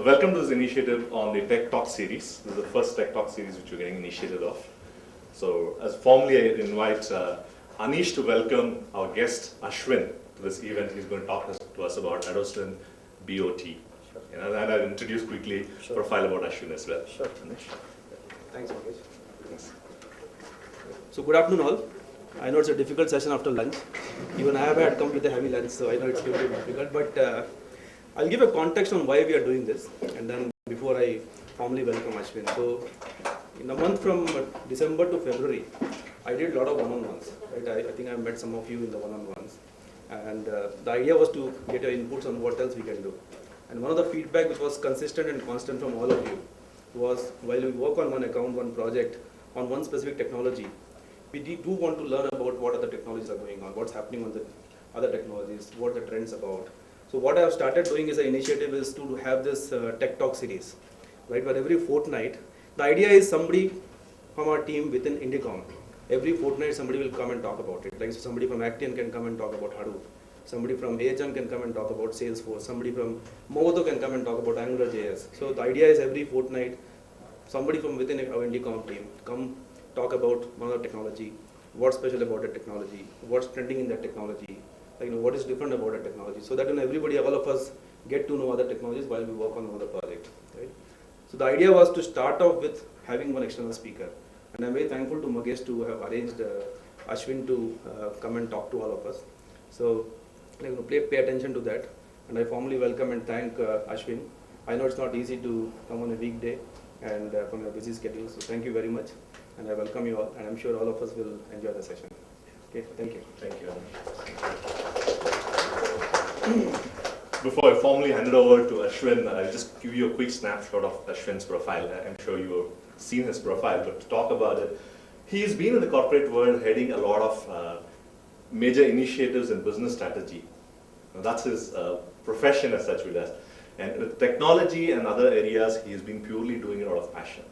Welcome to this initiative on the Tech Talk series. This is the first Tech Talk series which we're getting initiated of. So, as formally I invite Anish to welcome our guest Ashwin to this event. He's going to talk to us about Addoston BOT. Sure. And I'll introduce quickly profile about Ashwin as well. Sure. Anish. Thanks, Mangesh. Thanks. So good afternoon all. I know it's a difficult session after lunch. Even I have had come with a heavy lunch, so I know it's going to be difficult. But I'll give a context on why we are doing this, and then before I formally welcome Ashwin. So in a month from December to February, I did a lot of one-on-ones. Right? I think I met some of you in the one-on-ones, and the idea was to get your inputs on what else we can do. And one of the feedback which was consistent and constant from all of you was, while we work on one account, one project, on one specific technology, we do want to learn about what other technologies are going on, what's happening on the other technologies, what the trends about. So what I have started doing as an initiative is to have this Tech Talk series, right? Where every fortnight, the idea is somebody from our team within Indicom, every fortnight somebody will come and talk about it. Like somebody from Actian can come and talk about Hadoop, somebody from AHM can come and talk about Salesforce, somebody from Moto can come and talk about AngularJS. So the idea is every fortnight, somebody from within our Indicom team come talk about one of the technology, what's special about the technology, what's trending in that technology, like, what is different about the technology, so that everybody, all of us, get to know other technologies while we work on another project. Right? So the idea was to start off with having one external speaker, and I'm very thankful to Mangesh to have arranged Ashwin to come and talk to all of us. So pay attention to that, and I formally welcome and thank Ashwin. I know it's not easy to come on a weekday and from your busy schedule, so thank you very much, and I welcome you all, and I'm sure all of us will enjoy the session. Okay, thank you. Thank you. Before I formally hand it over to Ashwin, I'll just give you a quick snapshot of Ashwin's profile. I'm sure you've seen his profile, but to talk about it, he's been in the corporate world heading a lot of major initiatives in business strategy. Now, that's his profession as such with us. And with technology and other areas, he's been purely doing it out of passion.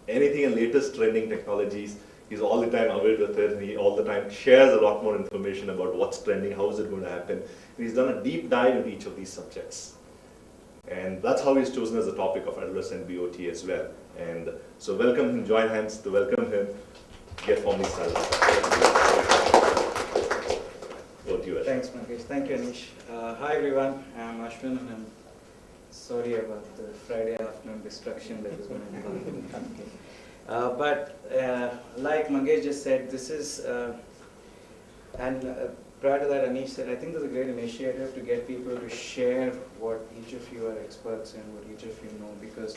Anything and latest trending technologies, he's all the time aware with it, and he all the time shares a lot more information about what's trending, how is it going to happen. And he's done a deep dive in each of these subjects. And that's how he's chosen as the topic of Addoston BOT as well. And so welcome him, join hands to welcome him, get formally started. Over to you, Ashwin. Thanks, Mangesh. Thank you, Anish. Hi, everyone. I'm Ashwin, and I'm sorry about the Friday afternoon distraction that was going on. But like Mangesh just said, this is, prior to that, Anish said, I think there's a great initiative to get people to share what each of you are experts in, what each of you know, because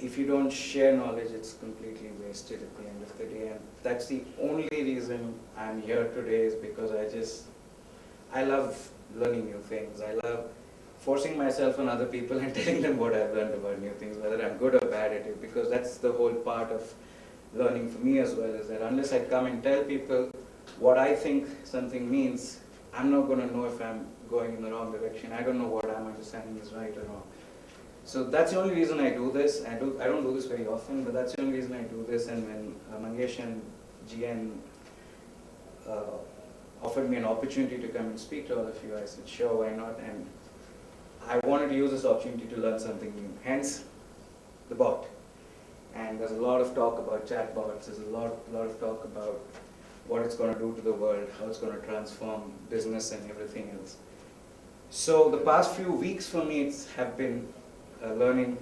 if you don't share knowledge, it's completely wasted at the end of the day. And that's the only reason I'm here today, is because I love learning new things. I love forcing myself on other people and telling them what I've learned about new things, whether I'm good or bad at it, because that's the whole part of learning for me as well, is that unless I come and tell people what I think something means, I'm not going to know if I'm going in the wrong direction. I don't know what I'm understanding is right or wrong. So that's the only reason I do this. I don't do this very often, but that's the only reason I do this. And when Mangesh and GN offered me an opportunity to come and speak to all of you, I said, sure, why not? And I wanted to use this opportunity to learn something new, hence the bot. And there's a lot of talk about chatbots, there's a lot of talk about what it's going to do to the world, how it's going to transform business and everything else. So the past few weeks for me have been a learning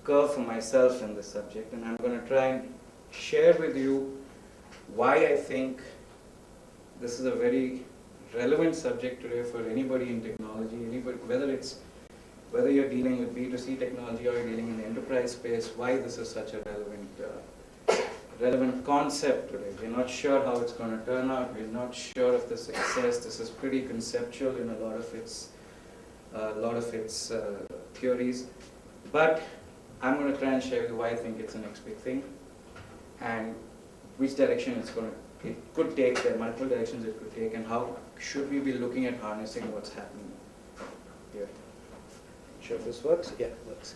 curve for myself in this subject, and I'm going to try and share with you why I think this is a very relevant subject today for anybody in technology, whether you're dealing with B2C technology or you're dealing in the enterprise space, why this is such a relevant concept today. We're not sure how it's going to turn out. We're not sure of the success. This is pretty conceptual in a lot of its theories, but I'm going to try and share with you why I think it's the next big thing and which direction it could take. There are multiple directions it could take, and how should we be looking at harnessing what's happening here. Sure, this works? Yeah, it works.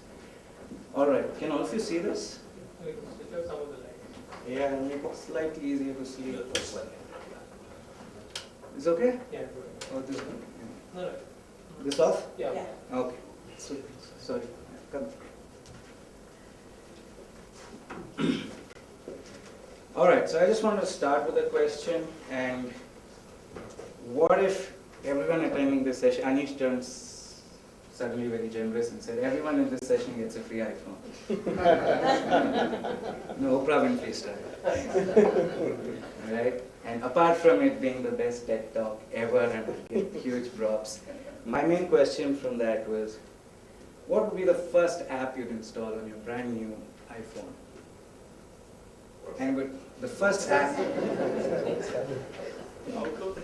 All right, can all of you see this? Yeah, make it slightly easier to see. Is it okay? Yeah. Oh, this one? No. This off? Yeah. Okay. So, sorry. Come. All right, so I just want to start with a question. And what if everyone attending this session, Anish turns suddenly very generous and said, everyone in this session gets a free iPhone. No, Oprah Winfrey style. Right? And apart from it being the best TED talk ever and get huge props, my main question from that was, what would be the first app you'd install on your brand new iPhone? And with the first app... Outlook.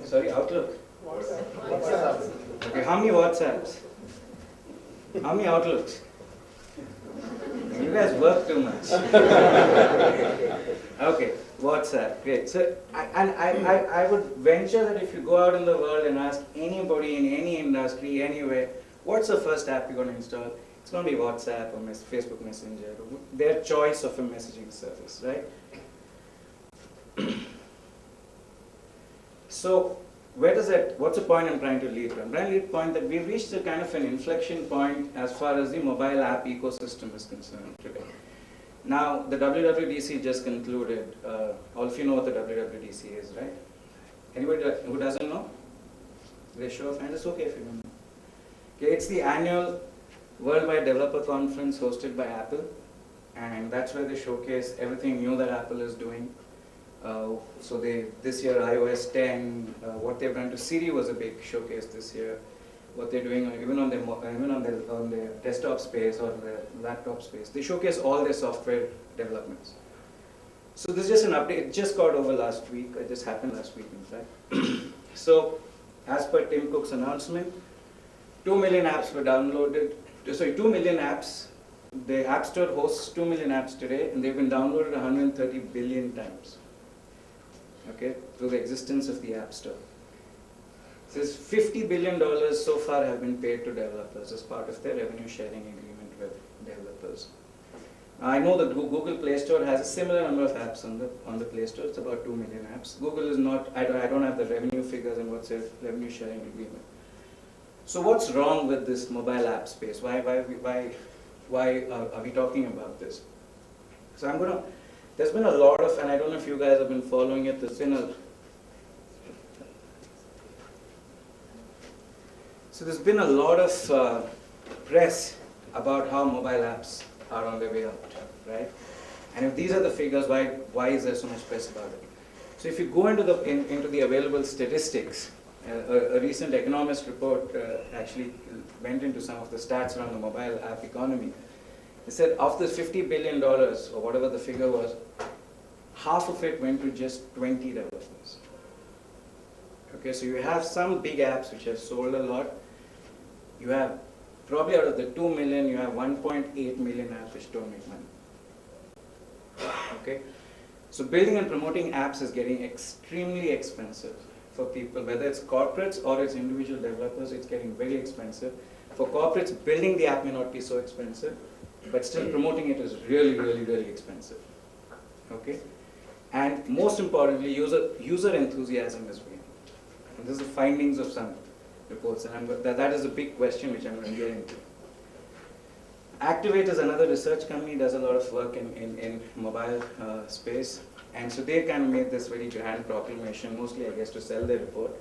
Sorry, Outlook? Okay, how many WhatsApps? How many Outlooks? You guys work too much. Okay, WhatsApp, great. So, I would venture that if you go out in the world and ask anybody in any industry, anywhere, what's the first app you're going to install? It's going to be WhatsApp or Facebook Messenger, their choice of a messaging service, right? So, what's the point I'm trying to lead to? I'm trying to lead to the point that we've reached a kind of an inflection point as far as the mobile app ecosystem is concerned today. Now, the WWDC just concluded. All of you know what the WWDC is, right? Anybody who doesn't know? They show of hands. It's okay if you don't know. Okay, it's the annual Worldwide Developer Conference hosted by Apple, and that's where they showcase everything new that Apple is doing. So this year iOS 10, what they've done to Siri was a big showcase this year. What they're doing even on their desktop space or their laptop space, they showcase all their software developments. So this is just an update. It just got over last week. It just happened last week, in fact. So, as per Tim Cook's announcement, 2 million apps were downloaded. Sorry, 2 million apps. The App Store hosts 2 million apps today, and they've been downloaded 130 billion times. Okay, through the existence of the App Store. So $50 billion so far have been paid to developers as part of their revenue sharing agreement with developers. I know that Google Play Store has a similar number of apps on the Play Store. It's about 2 million apps. Google is not. I don't have the revenue figures and what's their revenue sharing agreement. So what's wrong with this mobile app space? Why are we talking about this? So there's been a lot of, and I don't know if you guys have been following it, there's been a lot of press about how mobile apps are on their way out, right? And if these are the figures, why is there so much press about it? So if you go into the available statistics, a recent economist report actually went into some of the stats around the mobile app economy. They said of this $50 billion, or whatever the figure was, half of it went to just 20 developers. Okay, so you have some big apps which have sold a lot. You have, probably out of the 2 million, you have 1.8 million apps which don't make money. Okay, so building and promoting apps is getting extremely expensive for people, whether it's corporates or it's individual developers. It's getting very expensive. For corporates, building the app may not be so expensive, but still promoting it is really, really, really expensive. Okay, and most importantly, user enthusiasm is waning. And this is the findings of some reports, and that is a big question which I'm going to get into. Activate is another research company, does a lot of work in mobile space, and so they kind of made this very grand proclamation, mostly I guess to sell their report,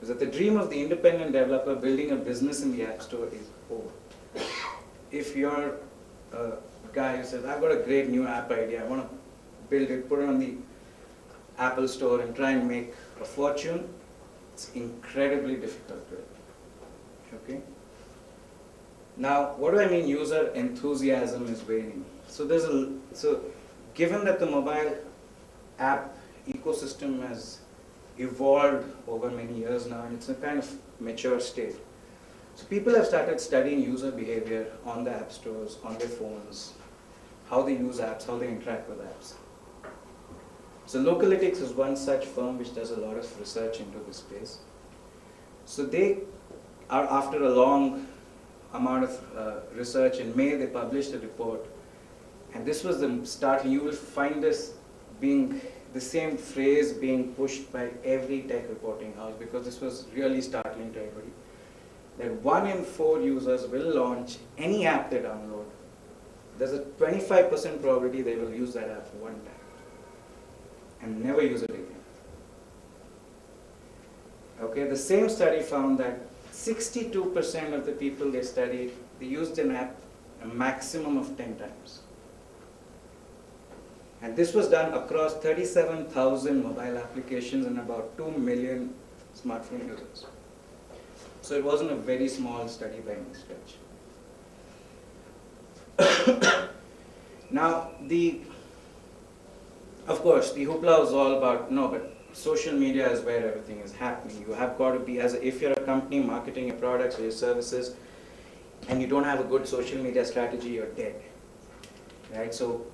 is that the dream of the independent developer building a business in the App Store is over. If you're a guy who says, I've got a great new app idea, I want to build it, put it on the Apple Store and try and make a fortune, it's incredibly difficult to do. Okay? Now, what do I mean user enthusiasm is waning? So given that the mobile app ecosystem has evolved over many years now, and it's a kind of mature state. So people have started studying user behavior on the app stores, on their phones, how they use apps, how they interact with apps. So Localytics is one such firm which does a lot of research into this space. So they are, after a long amount of research, in May they published a report, and this was the startling. You will find this being the same phrase being pushed by every tech reporting house, because this was really startling to everybody. that 1 in 4 users will launch any app they download. There's a 25% probability they will use that app one time and never use it again. Okay, the same study found that 62% of the people they studied, they used an app a maximum of 10 times. And this was done across 37,000 mobile applications and about 2 million smartphone users. So it wasn't a very small study by any stretch. Now, of course, the hoopla was all about, no, but social media is where everything is happening. You have got to be, if you're a company marketing your products or your services, and you don't have a good social media strategy, you're dead. Right? So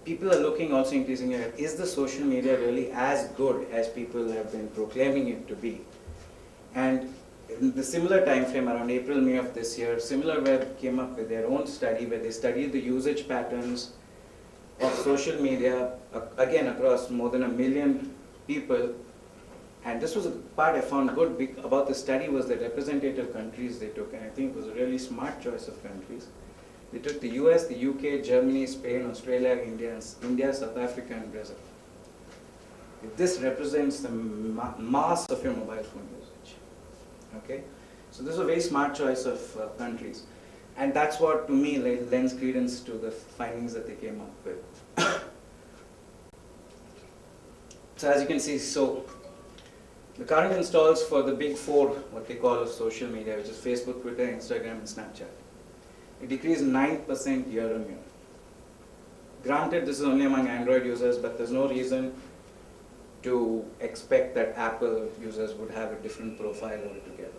people are looking also increasingly at, is the social media really as good as people have been proclaiming it to be? And in the similar time frame, around April, May of this year, SimilarWeb came up with their own study where they studied the usage patterns of social media, again across more than 1 million people. And this was a part I found good about the study was the representative countries they took, and I think it was a really smart choice of countries. They took the US, the UK, Germany, Spain, Australia, India, South Africa, and Brazil. This represents the mass of your mobile phone usage. Okay, so this is a very smart choice of countries, and that's what, to me, lends credence to the findings that they came up with. So as you can see, the current installs for the big four, what they call social media, which is Facebook, Twitter, Instagram, and Snapchat, it decreased 9% year on year. Granted, this is only among Android users, but there's no reason to expect that Apple users would have a different profile altogether.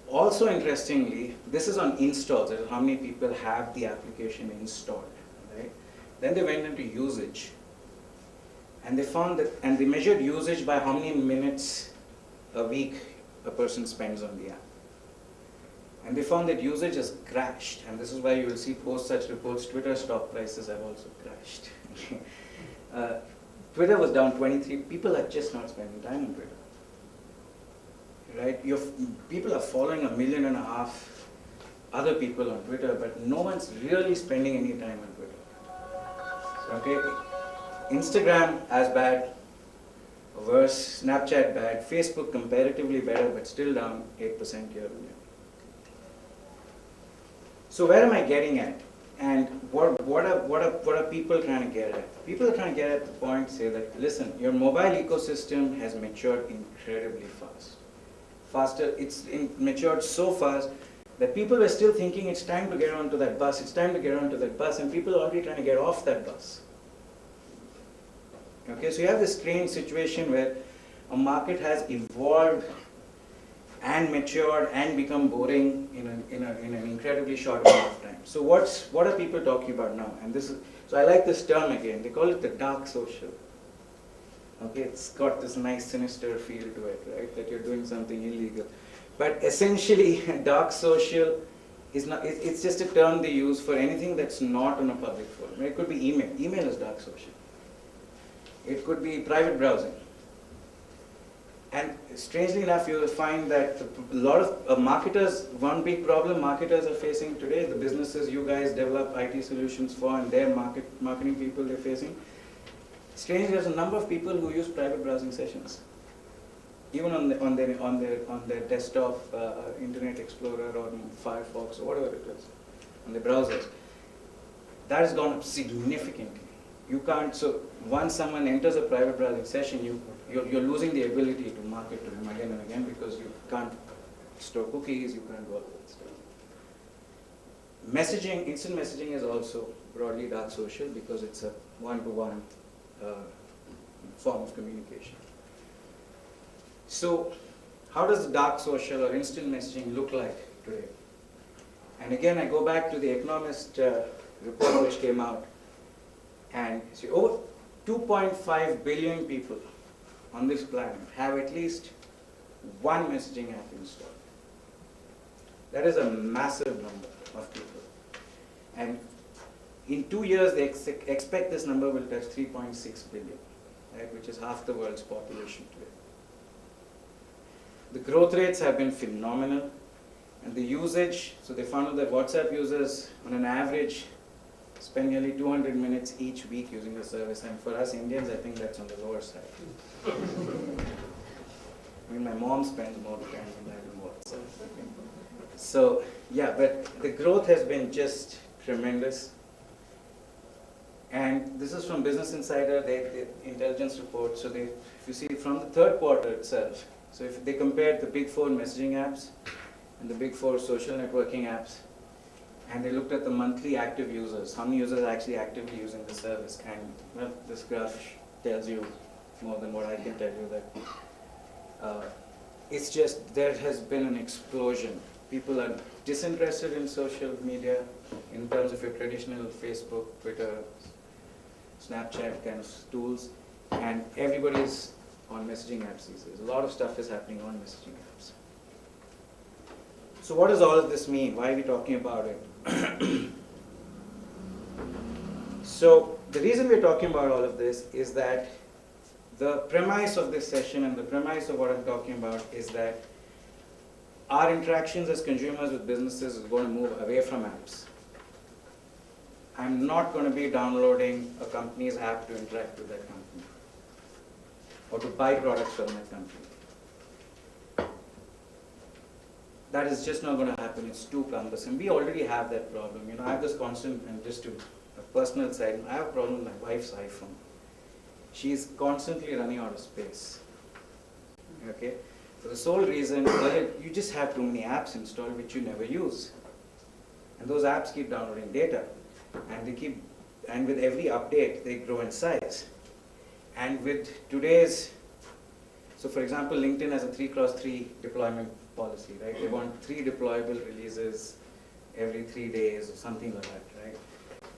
Also interestingly, this is on installs, that is how many people have the application installed. Right? Then they went into usage. And they found that, and they measured usage by how many minutes a week a person spends on the app. And they found that usage has crashed, and this is why you will see post such reports, Twitter stock prices have also crashed. Twitter was down 23, people are just not spending time on Twitter. Right? People are following 1.5 million other people on Twitter, but no one's really spending any time on Twitter. Okay? Instagram as bad, worse, Snapchat bad, Facebook comparatively better, but still down 8% year on year. So where am I getting at? And what are people trying to get at? People are trying to get at the point, say that, listen, your mobile ecosystem has matured incredibly fast. It's matured so fast that people were still thinking it's time to get onto that bus, and people are already trying to get off that bus. Okay, so you have this strange situation where a market has evolved and matured and become boring in an incredibly short amount of time. So what are people talking about now? And so I like this term again. They call it the dark social. Okay, it's got this nice sinister feel to it, right? That you're doing something illegal. But essentially, dark social is not. It's just a term they use for anything that's not on a public forum. It could be email. Email is dark social. It could be private browsing. And strangely enough, you will find that a lot of marketers, one big problem marketers are facing today, the businesses you guys develop IT solutions for and their marketing people they're facing, strangely there's a number of people who use private browsing sessions. Even on their desktop, Internet Explorer or Firefox or whatever it is, on the browsers. That has gone up significantly. You can't, so once someone enters a private browsing session, you're losing the ability to market to them again and again because you can't store cookies, you can't do all that stuff. Messaging, instant messaging is also broadly dark social because it's a one-to-one form of communication. So how does the dark social or instant messaging look like today? And again, I go back to the Economist report which came out. And see, over 2.5 billion people on this planet have at least one messaging app installed. That is a massive number of people. And in 2 years, they expect this number will touch 3.6 billion, right, which is half the world's population today. The growth rates have been phenomenal, and the usage, so they found out that WhatsApp users on an average spend nearly 200 minutes each week using the service, and for us Indians, I think that's on the lower side. I mean, my mom spends more time than that on WhatsApp. So, yeah, but the growth has been just tremendous. And this is from Business Insider, the intelligence report. So if you see from the third quarter itself, so if they compared the big four messaging apps and the big four social networking apps, and they looked at the monthly active users, how many users are actually actively using the service, and well, this graph tells you more than what I can tell you, that it's just, there has been an explosion. People are disinterested in social media in terms of your traditional Facebook, Twitter, Snapchat kind of tools, and everybody's on messaging apps these days. A lot of stuff is happening on messaging apps. So what does all of this mean? Why are we talking about it? So the reason we're talking about all of this is that the premise of this session and the premise of what I'm talking about is that our interactions as consumers with businesses is going to move away from apps. I'm not going to be downloading a company's app to interact with that company or to buy products from that company. That is just not going to happen. It's too cumbersome. We already have that problem. You know, I have this constant, and just to a personal side, I have a problem with my wife's iPhone. She's constantly running out of space. Okay? For the sole reason that you just have too many apps installed which you never use. And those apps keep downloading data. And with every update, they grow in size. And with today's, so for example, LinkedIn has a 3x3 deployment policy, right? They want 3 deployable releases every 3 days or something like that, right?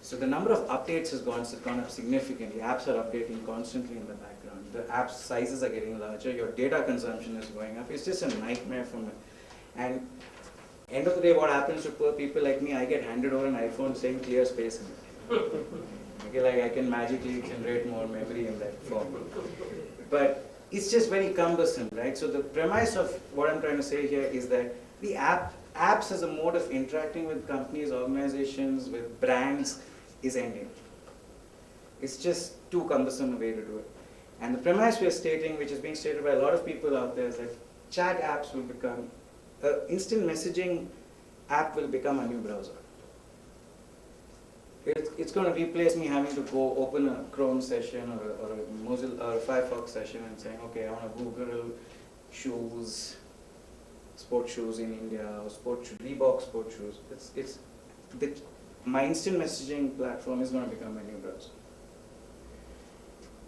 So the number of updates has gone up significantly. Apps are updating constantly in the background. The app sizes are getting larger. Your data consumption is going up. It's just a nightmare for me. And end of the day, what happens to poor people like me, I get handed over an iPhone saying clear space in it. Okay, like I can magically generate more memory in that form. But it's just very cumbersome, right? So the premise of what I'm trying to say here is that the apps as a mode of interacting with companies, organizations, with brands is ending. It's just too cumbersome a way to do it. And the premise we are stating, which is being stated by a lot of people out there, is that chat apps will become, instant messaging app will become a new browser. It's going to replace me having to go open a Chrome session or a Mozilla or a Firefox session and saying, okay, I want to Google shoes, sports shoes in India, or Reebok sports shoes. My instant messaging platform is going to become a new browser.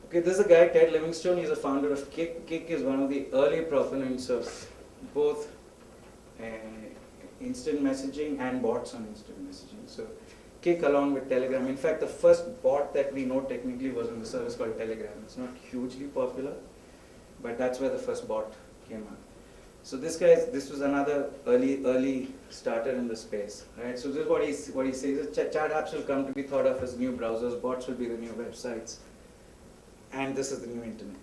Okay, this is a guy, Ted Livingstone. He's a founder of Kik. Kik is one of the early proponents of both instant messaging and bots on instant messaging. So Kik along with Telegram. In fact, the first bot that we know technically was in the service called Telegram. It's not hugely popular, but that's where the first bot came out. So this was another early starter in the space, right? So this is what he says. Chat apps will come to be thought of as new browsers. Bots will be the new websites, and this is the new internet.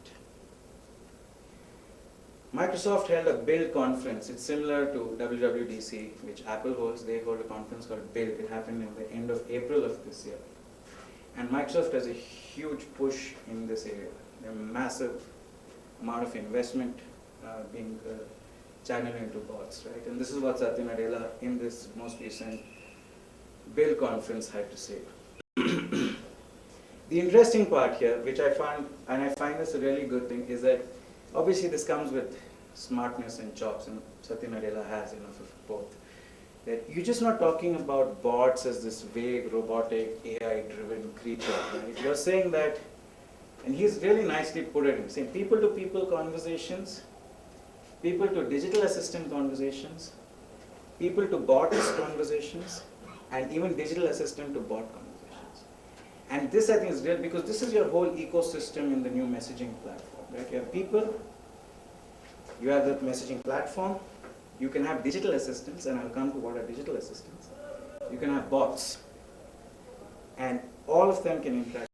Microsoft held a Build conference. It's similar to WWDC, which Apple holds. They hold a conference called Build. It happened in the end of April of this year. And Microsoft has a huge push in this area. A massive amount of investment being channeled into bots, right? And this is what Satya Nadella in this most recent Build conference had to say. The interesting part here, which I found, and I find this a really good thing, is that obviously this comes with smartness and chops, and Satya Nadella has enough of both. That you're just not talking about bots as this vague, robotic, AI-driven creature, right? You're saying that, and he's really nicely put it, saying people-to-people conversations, people-to-digital assistant conversations, people-to-bots conversations, and even digital assistant-to-bot conversations. And this, I think, is real because this is your whole ecosystem in the new messaging platform, right? You have people, you have the messaging platform, you can have digital assistants, and I'll come to what are digital assistants. You can have bots, and all of them can interact.